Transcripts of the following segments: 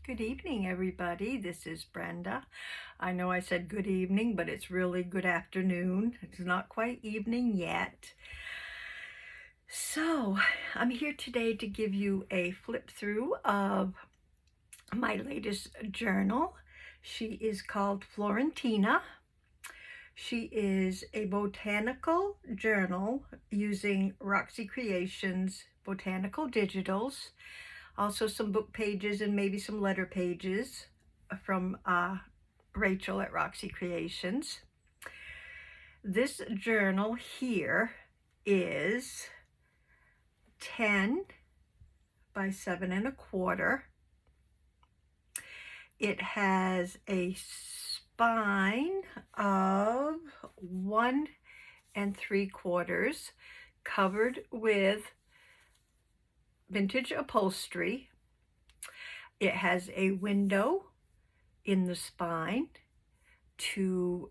Good evening, everybody. This is Brenda. I know I said good evening, but it's really good afternoon. It's not quite evening yet. So, I'm here today to give you a flip through of my latest journal. She is called Florentina. She is a botanical journal using Roxy Creations botanical digitals. Also some book pages and maybe some letter pages from Rachel at Roxy Creations. This journal here is 10 by 7¼ It has a spine of 1¾ covered with vintage upholstery. It has a window in the spine to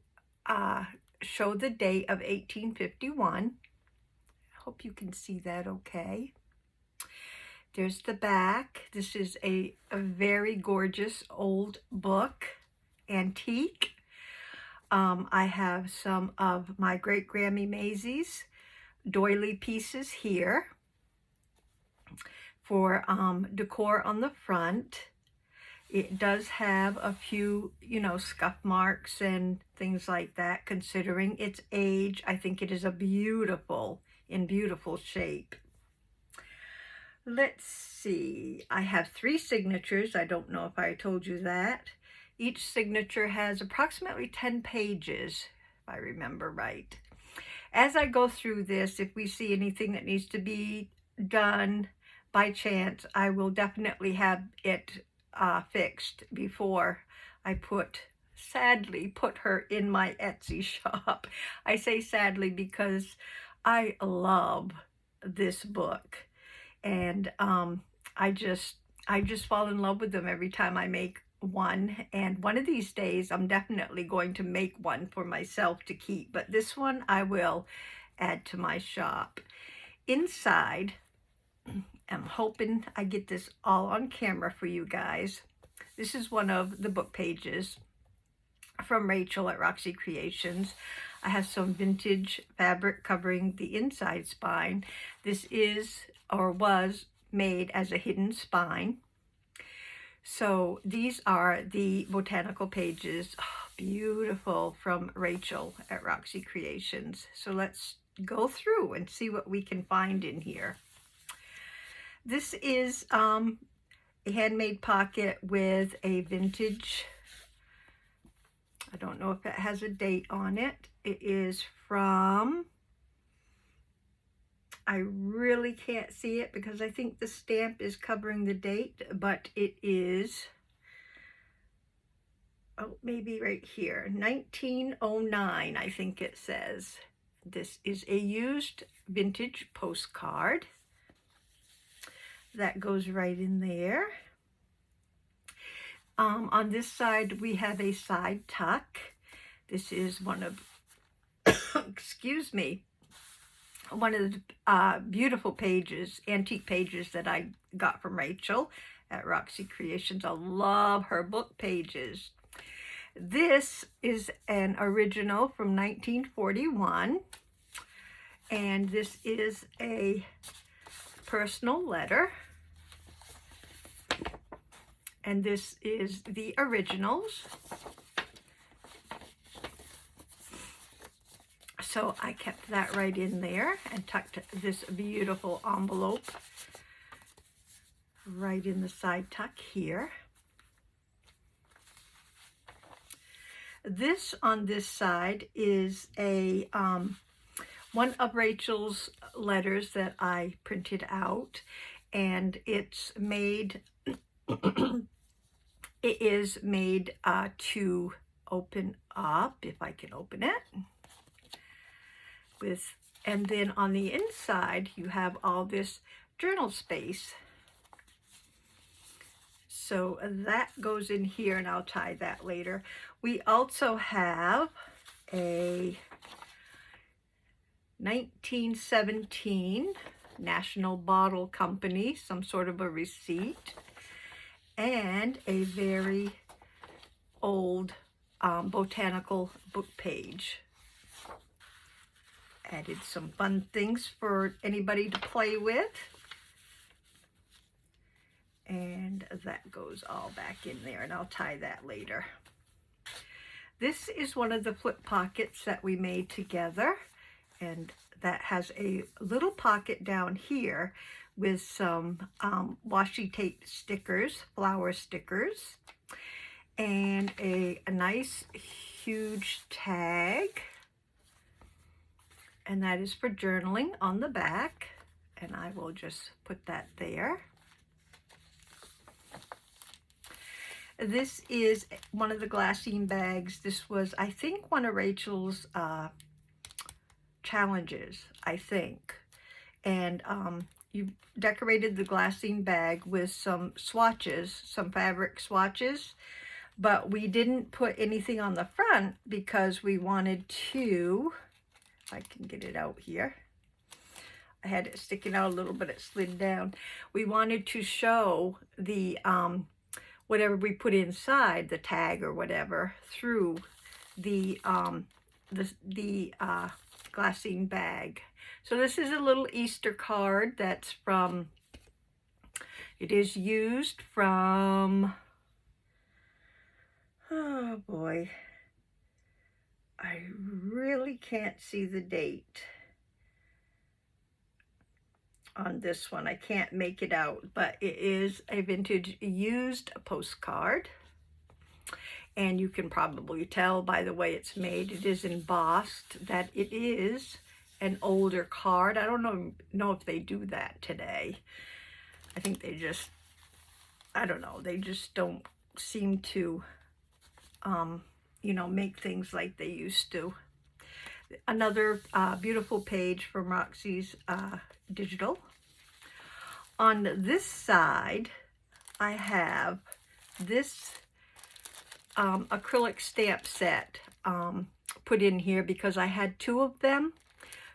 show the date of 1851. I hope you can see that okay. There's the back. This is a very gorgeous old book, antique. I have some of my great Grammy Maisie's doily pieces here for decor on the front. It does have a few, scuff marks and things like that. Considering its age, I think it is in beautiful shape. Let's see. I have 3 signatures. I don't know if I told you that. Each signature has approximately 10 pages, if I remember right. As I go through this, if we see anything that needs to be done by chance, I will definitely have it fixed before I sadly put her in my Etsy shop. I say sadly because I love this book, and I just fall in love with them every time I make one. And one of these days I'm definitely going to make one for myself to keep, but this one I will add to my shop. Inside, I'm hoping I get this all on camera for you guys. This is one of the book pages from Rachel at Roxy Creations. I have some vintage fabric covering the inside spine. This is or was made as a hidden spine. So these are the botanical pages. Oh, beautiful, from Rachel at Roxy Creations. So let's go through and see what we can find in here. This is a handmade pocket with a vintage, I don't know if it has a date on it. It is from, I really can't see it because I think the stamp is covering the date, but it is, oh, maybe right here, 1909, I think it says. This is a used vintage postcard. That goes right in there. On this side, we have a side tuck. This is one of, excuse me, one of the beautiful pages, antique pages that I got from Rachel at Roxy Creations. I love her book pages. This is an original from 1941, and this is a personal letter. And this is the originals. So I kept that right in there and tucked this beautiful envelope right in the side tuck here. This on this side is a one of Rachel's letters that I printed out, and it's made it is made to open up, if I can open it, and then on the inside you have all this journal space. So that goes in here, and I'll tie that later. We also have a 1917 National Bottle Company, some sort of a receipt. And and a very old botanical book page. Added some fun things for anybody to play with. And that goes all back in there, and I'll tie that later. This is one of the flip pockets that we made together, and that has a little pocket down here with some washi tape stickers, flower stickers, and a nice huge tag, and that is for journaling on the back, and I will just put that there. This is one of the glassine bags. This was, I think, one of Rachel's challenges, I think. And you decorated the glassine bag with some swatches, some fabric swatches, but we didn't put anything on the front because we wanted to, if I can get it out here, I had it sticking out a little bit, it slid down. We wanted to show the whatever we put inside, the tag or whatever, through the glassine bag. So this is a little Easter card that's from, it is used from, oh boy, I really can't see the date on this one. I can't make it out, but it is a vintage used postcard, and you can probably tell by the way it's made. It is embossed that it is an older card. I don't know if they do that today. I think they just, I don't know, they just don't seem to you know, make things like they used to. Another beautiful page from Roxy's digital. On this side, I have this acrylic stamp set put in here because I had 2 of them.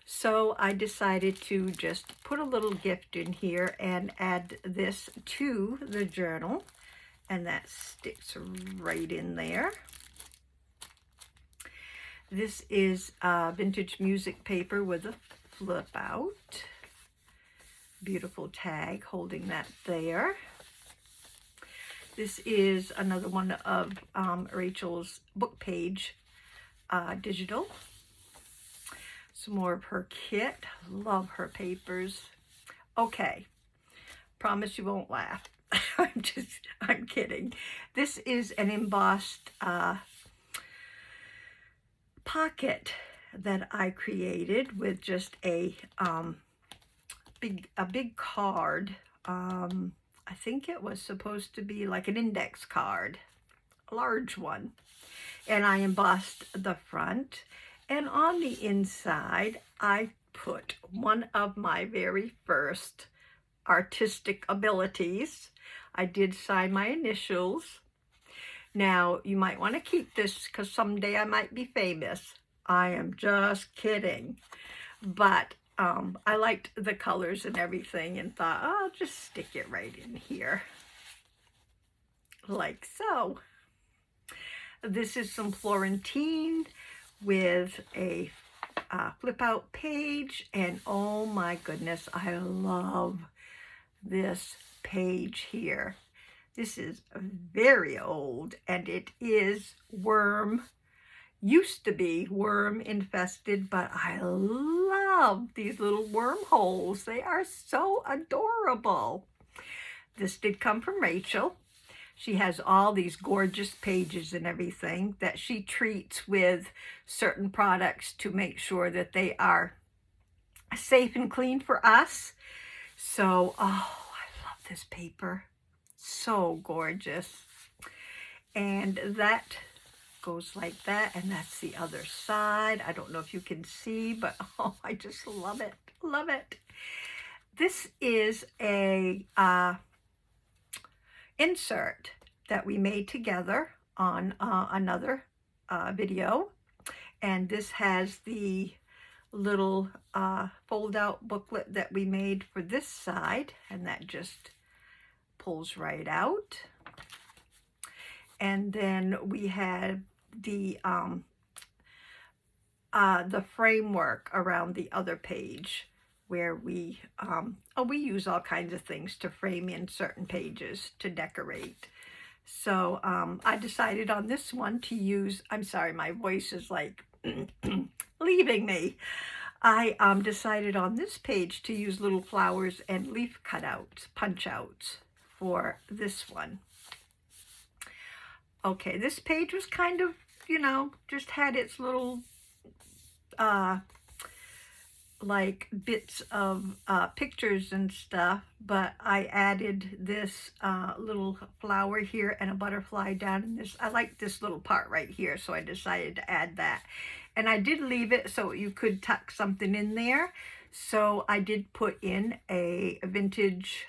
So I decided to just put a little gift in here and add this to the journal, and that sticks right in there. This is vintage music paper with a flip out. Beautiful tag holding that there. This is another one of Rachel's book page digital. Some more of her kit. Love her papers. Okay, promise you won't laugh. I'm kidding. This is an embossed pocket that I created with just a big card. I think it was supposed to be like an index card, a large one, and I embossed the front, and on the inside I put one of my very first artistic abilities. I did sign my initials. Now, you might want to keep this because someday I might be famous. I am just kidding. But I liked the colors and everything and thought, oh, I'll just stick it right in here. Like so. This is some Florentine with a flip out page. And oh my goodness, I love this page here. This is very old, and it is used to be worm infested, but I love these little wormholes. They are so adorable. This did come from Rachel. She has all these gorgeous pages and everything that she treats with certain products to make sure that they are safe and clean for us. So, oh, I love this paper. So gorgeous. And that goes like that, and that's the other side. I don't know if you can see, but oh, I just love it. Love it. This is a insert that we made together on another video, and this has the little fold out booklet that we made for this side, and that just pulls right out. And then we had the framework around the other page where we use all kinds of things to frame in certain pages to decorate. So I decided on this one to use, I'm sorry, my voice is like leaving me. I decided on this page to use little flowers and leaf cutouts, punch outs for this one. Okay, this page was kind of, you know, just had its little like bits of pictures and stuff, but I added this little flower here and a butterfly down in this. I like this little part right here, so I decided to add that. And I did leave it so you could tuck something in there. So I did put in a vintage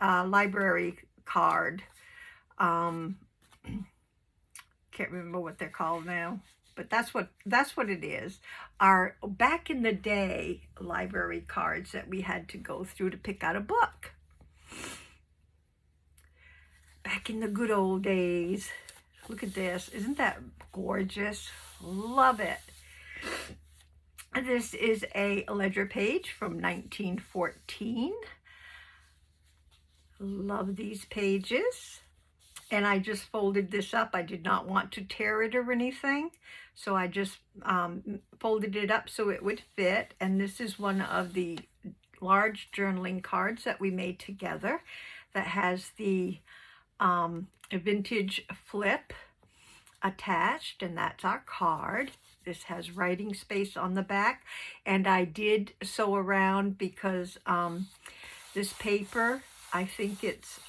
library card. Can't remember what they're called now, but that's what it is. Our back in the day library cards that we had to go through to pick out a book. Back in the good old days. Look at this. Isn't that gorgeous? Love it. This is a ledger page from 1914. Love these pages. And I just folded this up. I did not want to tear it or anything. So I just folded it up so it would fit. And this is one of the large journaling cards that we made together that has the vintage flip attached. And that's our card. This has writing space on the back. And I did sew around because this paper, I think it's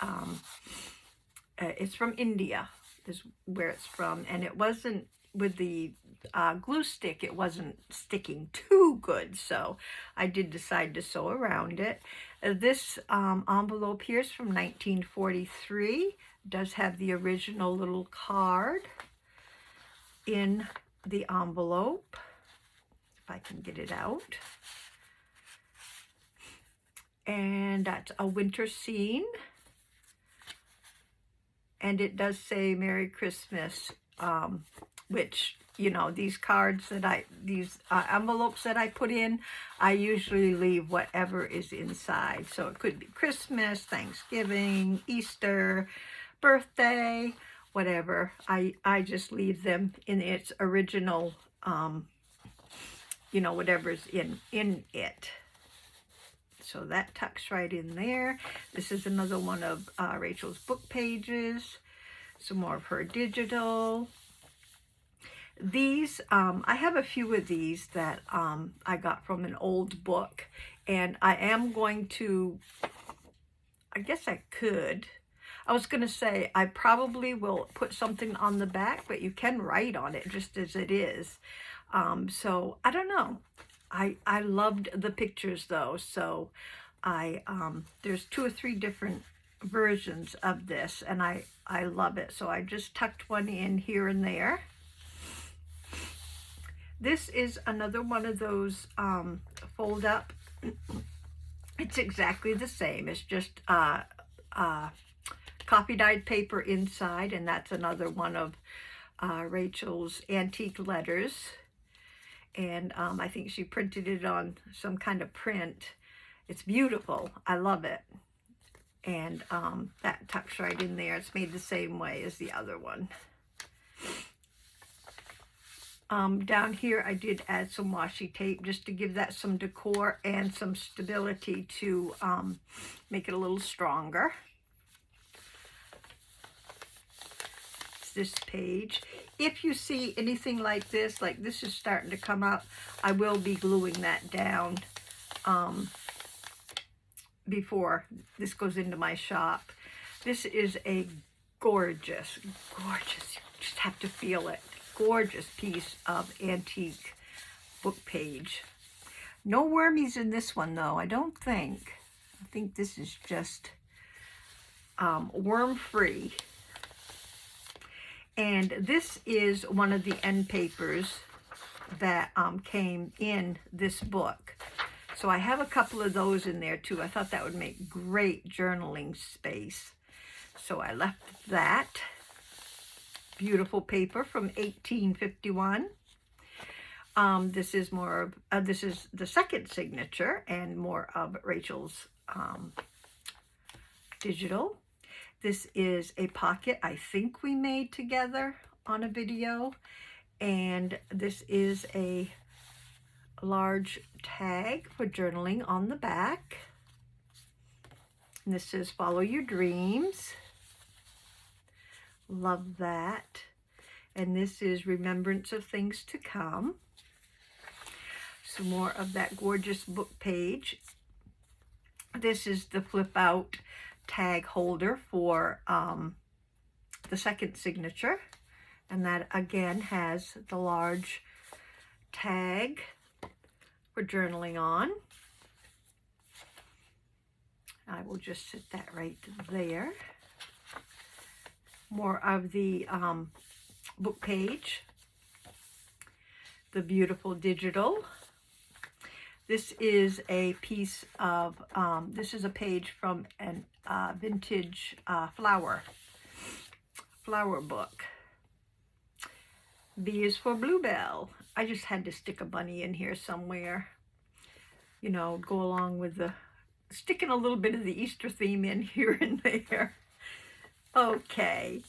from India is where it's from, and it wasn't, with the glue stick, it wasn't sticking too good, so I did decide to sew around it. This envelope here is from 1943, does have the original little card in the envelope, if I can get it out. And that's a winter scene. And it does say Merry Christmas, which, you know, these cards that these envelopes that I put in, I usually leave whatever is inside. So it could be Christmas, Thanksgiving, Easter, birthday, whatever. I just leave them in its original, you know, whatever's in it. So that tucks right in there. This is another one of Rachel's book pages. Some more of her digital. These, I have a few of these that I got from an old book. And I am going to, I guess I could. I was going to say, I probably will put something on the back, but you can write on it just as it is. So, I don't know. I loved the pictures though, so there's 2 or 3 different versions of this, and I love it. So I just tucked one in here and there. This is another one of those fold up. It's exactly the same. It's just coffee dyed paper inside, and that's another one of Rachel's antique letters. And I think she printed it on some kind of print. It's beautiful. I love it. And that tucks right in there. It's made the same way as the other one. Down here, I did add some washi tape just to give that some decor and some stability to make it a little stronger. It's this page. If you see anything like this is starting to come up, I will be gluing that down before this goes into my shop. This is a gorgeous, gorgeous, you just have to feel it, gorgeous piece of antique book page. No wormies in this one though, I don't think. I think this is just worm-free. And this is one of the end papers that came in this book. So I have a couple of those in there too. I thought that would make great journaling space. So I left that. beautiful paper from 1851. This is more of, this is the second signature and more of Rachel's digital. This is a pocket I think we made together on a video. And this is a large tag for journaling on the back. And this says, follow your dreams. Love that. And this is remembrance of things to come. Some more of that gorgeous book page. This is the flip out tag holder for the second signature. And that again has the large tag for journaling on. I will just sit that right there. More of the book page. The beautiful digital. This is a piece of, this is a page from an vintage flower book. B is for Bluebell. I just had to stick a bunny in here somewhere. You know, go along with the, sticking a little bit of the Easter theme in here and there. Okay.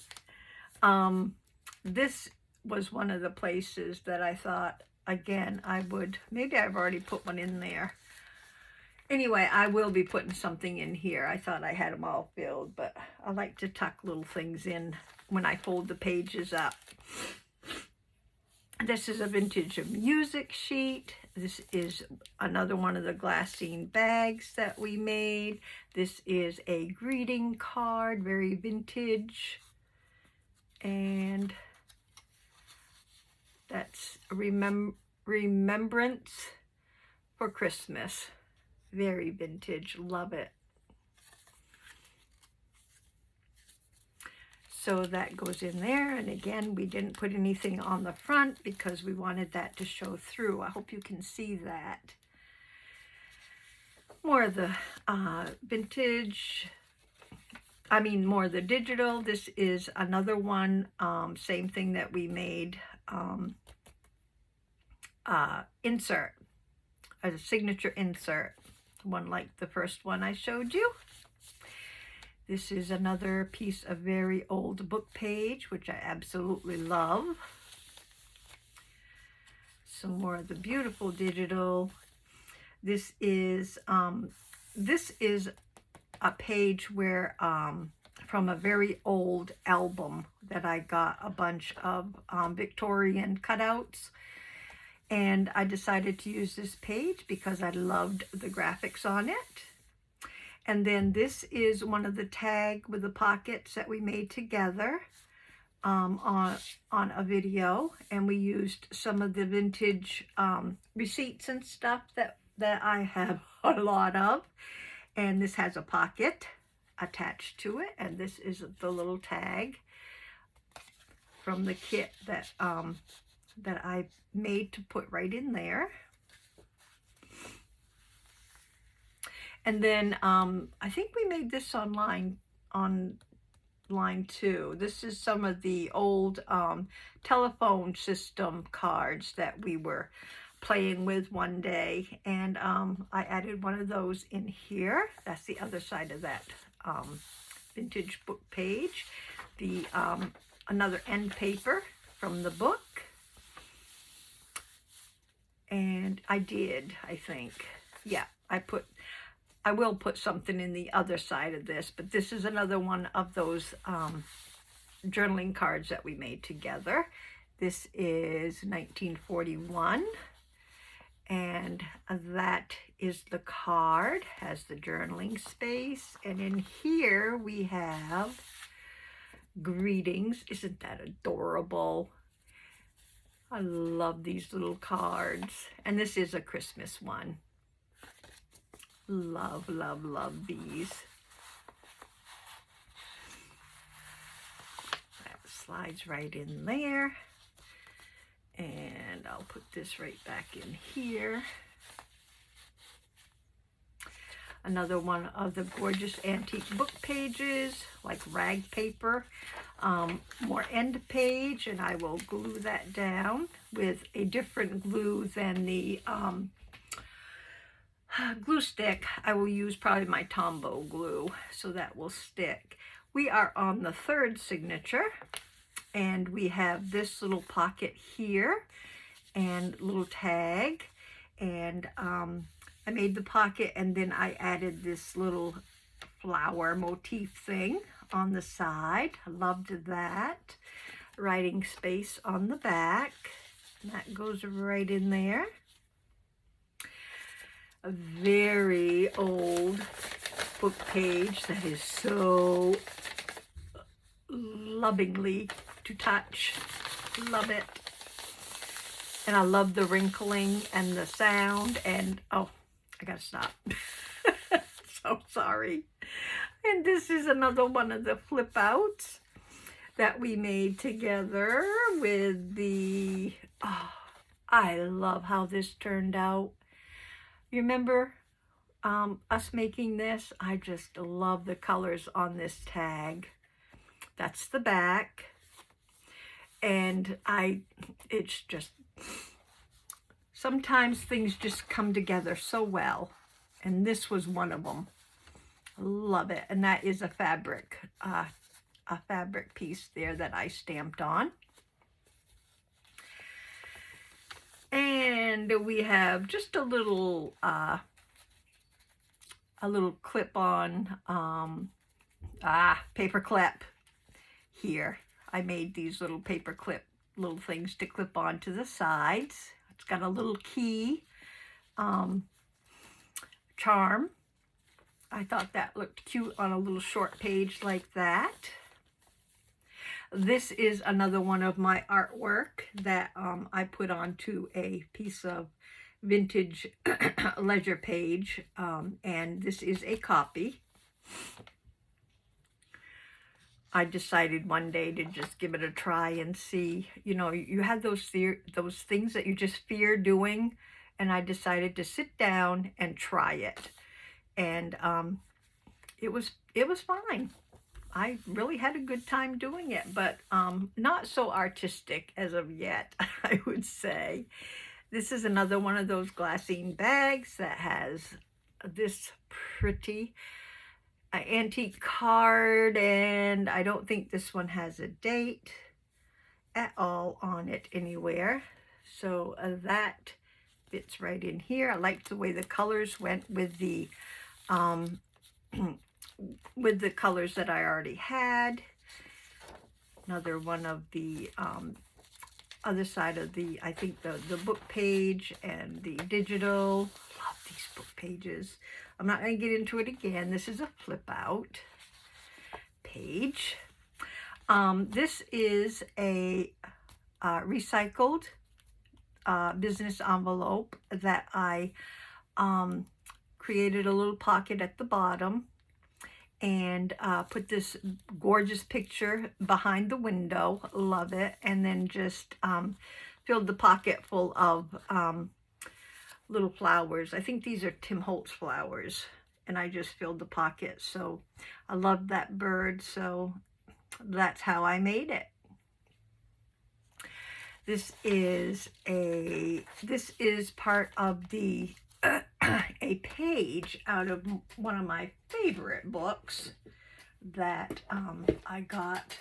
This was one of the places that I thought, again, I would, maybe I've already put one in there. Anyway, I will be putting something in here. I thought I had them all filled, but I like to tuck little things in when I fold the pages up. This is a vintage music sheet. This is another one of the glassine bags that we made. This is a greeting card, very vintage. And that's remembrance for Christmas. Very vintage, love it. So that goes in there, and again, we didn't put anything on the front because we wanted that to show through. I hope you can see that. More of the vintage, more of the digital. This is another one, same thing that we made, insert, a signature insert, one like the first one I showed you. This is another piece of very old book page, which I absolutely love. Some more of the beautiful digital. This is a page where from a very old album that I got a bunch of Victorian cutouts. And I decided to use this page because I loved the graphics on it. And then this is one of the tag with the pockets that we made together on a video. And we used some of the vintage receipts and stuff that I have a lot of. And this has a pocket attached to it. And this is the little tag from the kit that I made to put right in there. And then I think we made this online too. This is some of the old telephone system cards that we were playing with one day. And I added one of those in here. That's the other side of that vintage book page. The another end paper from the book. And I think. Yeah, I will put something in the other side of this, but this is another one of those journaling cards that we made together. This is 1941, and that is the card, has the journaling space, and in here we have greetings. Isn't that adorable? I love these little cards, and this is a Christmas one. Love, love, love these. That slides right in there. And I'll put this right back in here. Another one of the gorgeous antique book pages, like rag paper. more end page, and I will glue that down with a different glue than the glue stick. I will use probably my Tombow glue, so that will stick. We are on the third signature, and we have this little pocket here and little tag, and I made the pocket, and then I added this little flower motif thing on the side. I loved that. Writing space on the back. That goes right in there. A very old book page that is so lovingly to touch. Love it. And I love the wrinkling and the sound, and oh, I gotta stop. So sorry. And this is another one of the flip outs that we made together with the, oh, I love how this turned out. You remember us making this? I just love the colors on this tag. That's the back. And it's just, sometimes things just come together so well. And this was one of them. Love it. And that is a fabric piece there that I stamped on. And we have just a little clip-on paper clip here. I made these little paper clip little things to clip on to the sides. It's got a little key charm. I thought that looked cute on a little short page like that. This is another one of my artwork that I put onto a piece of vintage ledger page, and this is a copy. I decided one day to just give it a try and see. You know, you have those things that you just fear doing, and I decided to sit down and try it, and it was fine. I really had a good time doing it, but not so artistic as of yet, I would say. This is another one of those glassine bags that has this pretty antique card, and I don't think this one has a date at all on it anywhere. So that fits right in here. I liked the way the colors went with the colors that I already had. Another one of the other side of the, I think the book page and the digital. Love these book pages. I'm not going to get into it again. This is a flip out page. This is a recycled business envelope that I created a little pocket at the bottom and put this gorgeous picture behind the window. Love it. And then just filled the pocket full of little flowers. I think these are Tim Holtz flowers, and I just filled the pocket. So I love that bird, so that's how I made it. This is part of the a page out of one of my favorite books that I got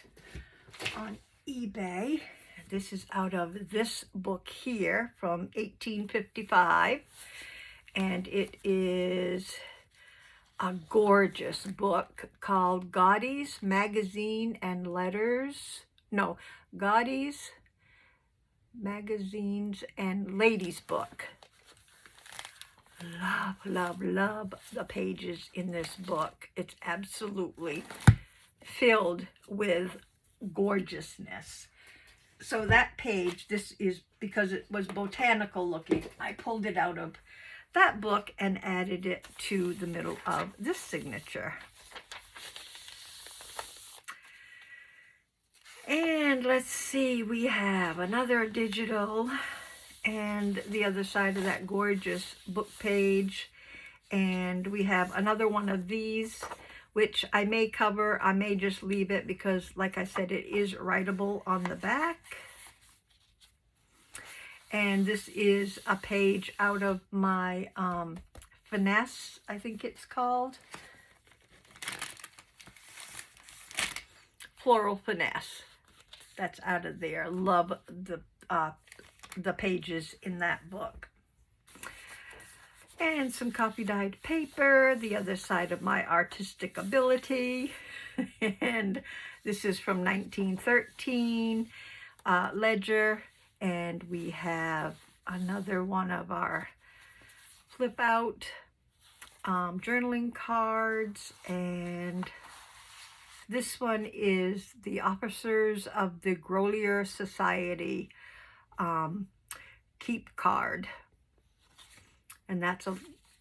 on eBay. This is out of this book here from 1855, and it is a gorgeous book called Godey's Magazine and Letters. No, Godey's Magazines and Ladies Book. Love, love, love the pages in this book. It's absolutely filled with gorgeousness. So that page, this is because it was botanical looking. I pulled it out of that book and added it to the middle of this signature. And let's see, we have another digital and the other side of that gorgeous book page. And we have another one of these which I may cover. I may just leave it because, like I said, it is writable on the back. And this is a page out of my Finesse, I think it's called. Floral Finesse. That's out of there. Love the pages in that book. And some coffee dyed paper, the other side of my artistic ability. And this is from 1913 ledger. And we have another one of our flip out journaling cards. And this one is the Officers of the Grolier Society keep card. And that's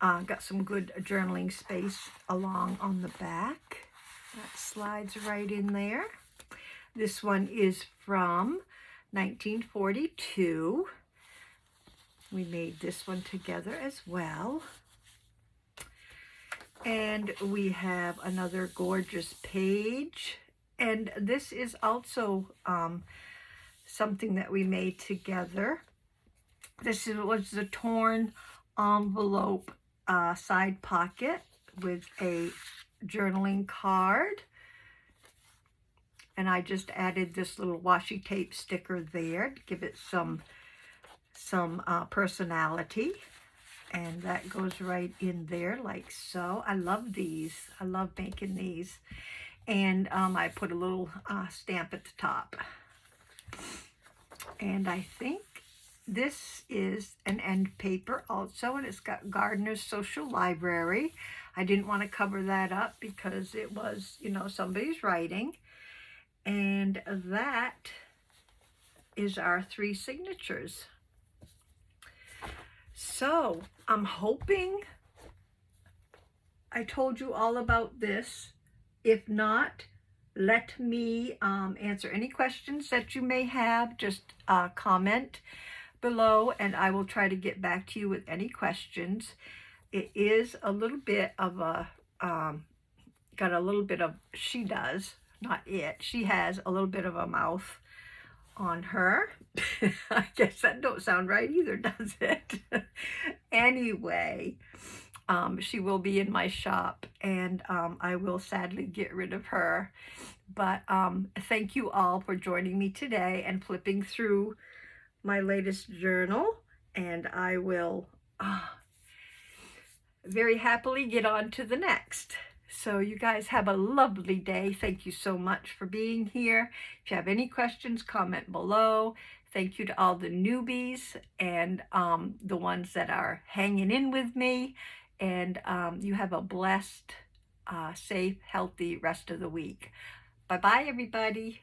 got some good journaling space along on the back. That slides right in there. This one is from 1942. We made this one together as well. And we have another gorgeous page. And this is also something that we made together. This was the torn envelope side pocket with a journaling card. And I just added this little washi tape sticker there to give it some personality. And that goes right in there like so. I love these. I love making these. And I put a little stamp at the top. And I think this is an end paper also, and it's got Gardner's Social Library. I didn't want to cover that up because it was, you know, somebody's writing. And that is our 3 signatures. So I'm hoping I told you all about this. If not, let me answer any questions that you may have. Just comment below and I will try to get back to you with any questions. It is a little bit of a, got a little bit of, she does, not it, she has a little bit of a mouth on her. I guess that don't sound right either, does it? Anyway, she will be in my shop and I will sadly get rid of her. But thank you all for joining me today and flipping through my latest journal, and I will very happily get on to the next. So you guys have a lovely day. Thank you so much for being here. If you have any questions, comment below. Thank you to all the newbies and the ones that are hanging in with me. And you have a blessed, safe, healthy rest of the week. Bye-bye, everybody.